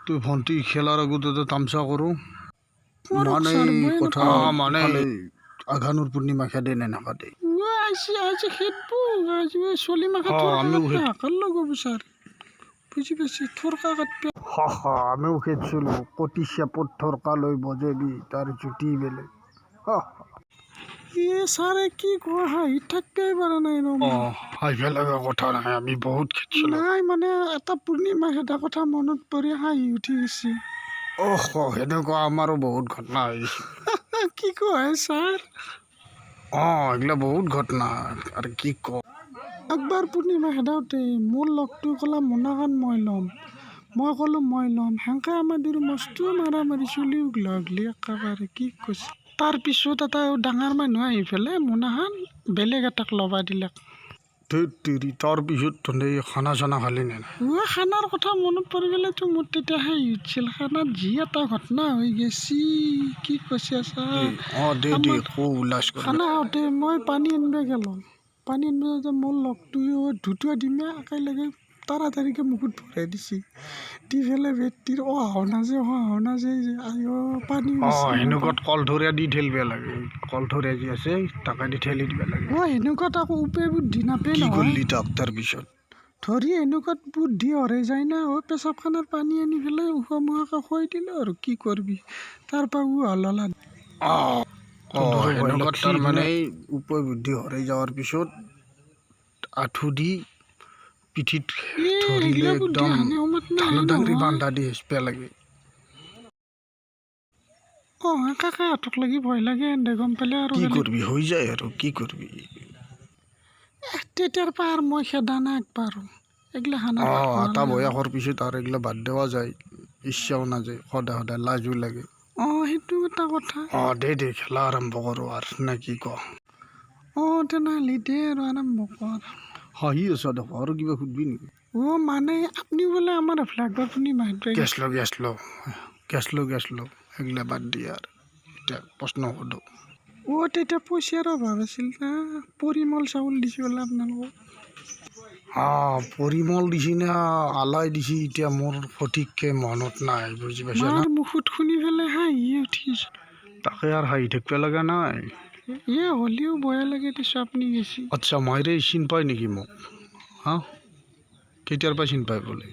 তুই ভণ্টি খেলাৰ আগতে তামচা কৰোঁ মানে কথা মানে আঘানুৰ পূৰ্ণিমা খেদে নে নাকাদে আমিও খেদছিলোঁ কটি চেপত থৰকা লৈ বজেবি তাৰ জুতি বেলেগ ছাৰে কি কোৱা হাঁহি থাকিবই পৰা নাই হাঁহিব লগা কথা নাই আমি বহুত খেদিছিলোঁ নাই মানে এটা পূৰ্ণিমা খেদা কথা মনত পৰি হাঁহি উঠি গৈছে সেনেকুৱা আমাৰো বহুত ঘটনা হৈছে কি কয় ছাৰ এইগিলা বহুত ঘটনা আৰু কি ক একবাৰ পূৰ্ণিমা খেদাওঁতে মোৰ লগটো ক'লা মোনাখন মই ল'ম মই ক'লোঁ মই ল'ম সেনেকৈ আমাৰ দুয়ো মস্তো মাৰা মাৰি চলিও লাগলি একেবাৰে কি কৈছে তাৰপিছত এটা ডাঙৰ মানুহ আহি পেলাই মোনাখন বেলেগ এটাক ল'বা দিলাক তাৰপিছত তহঁতে খানা চানা খালি নে খানাৰ কথা মনত পৰি গ'লেতো মোৰ তেতিয়া হাঁহি উঠিছিল খানাত যি এটা ঘটনা হৈ গৈছি কি কৈছে খানা খাওঁতে মই পানী আনিব গ'লোঁ পানী আনিব যাওঁতে মোৰ লগটো ধুতুৱা ডিমে একেলগে তাড়াতাড়িকৈ মুখত ভৰাই দিছে দি পেলাই বেটিৰ হাওনা যে পানী সেনেকুৱাত কলঠৰীয়া দি ঠেলিব লাগে কলঠৰীয়া যি আছে তাকে দি ঠেলি দিব লাগে সেনেকুৱাত আকৌ উপায় বুদ্ধি নাপায় কি কৰিলি তাক তাৰপিছত ধৰি এনেকুৱাত বুদ্ধি হৰাই যায় না পেচাবখানাৰ পানী আনি পেলাই উশাহ খুৱাই দিলে আৰু কি কৰিবি তাৰপৰা হললা সেনেকুৱাত তাৰমানে উপায় বুদ্ধি হৰাই যোৱাৰ পিছত আঁঠু দি পিঠিত ধৰিলে একদম ধানদাংৰি বান্ধা দি হেঁচবা লাগে কাকা হাতক লাগি ভয় লাগে এনে গম পালে আৰু কি কৰিবি হৈ যায় আৰু কি কৰিবি তেতিয়াৰ পৰা আৰু মই খেদা নাই একবাৰো এইগিলা খানা এটা বয়সৰ পিছত আৰু এইগিলা বাদ দেৱা যায় ইচ্ছাও নাযায় সদায় সদায় লাজো লাগে সেইটো এটা কথা দে খেলা আৰম্ভ কৰোঁ আৰু নে কি ক তেনেহ'লে দে আৰু আৰম্ভ কৰ হাঁহি আছা দেখো আৰু কিবা সুধবি নেকি মানে আপুনি বোলে আমাৰ একবাৰ শুনি গেছ ল সেইগিলা বাদ দিয়ে আৰু এতিয়া প্ৰশ্ন সোধো তেতিয়া পইচাৰ অভাৱ আছিল না পৰিমল চাউল দিছে বোলে আপোনালোকক পৰিমল দিছি নে আলাই দিছি এতিয়া মোৰ সঠিককৈ মনত নাই বুজি পাইছা না মুখত শুনি পেলাই হাঁহি উঠিছে তাকে আৰু হাঁহি থাকিব লগা নাই হ'লেও বেয়া লাগে দিছোঁ আপুনি গেছি আচ্ছা মাইৰে চিন পায় নেকি মোক কেতিয়াৰ পৰা চিন পায় বোলে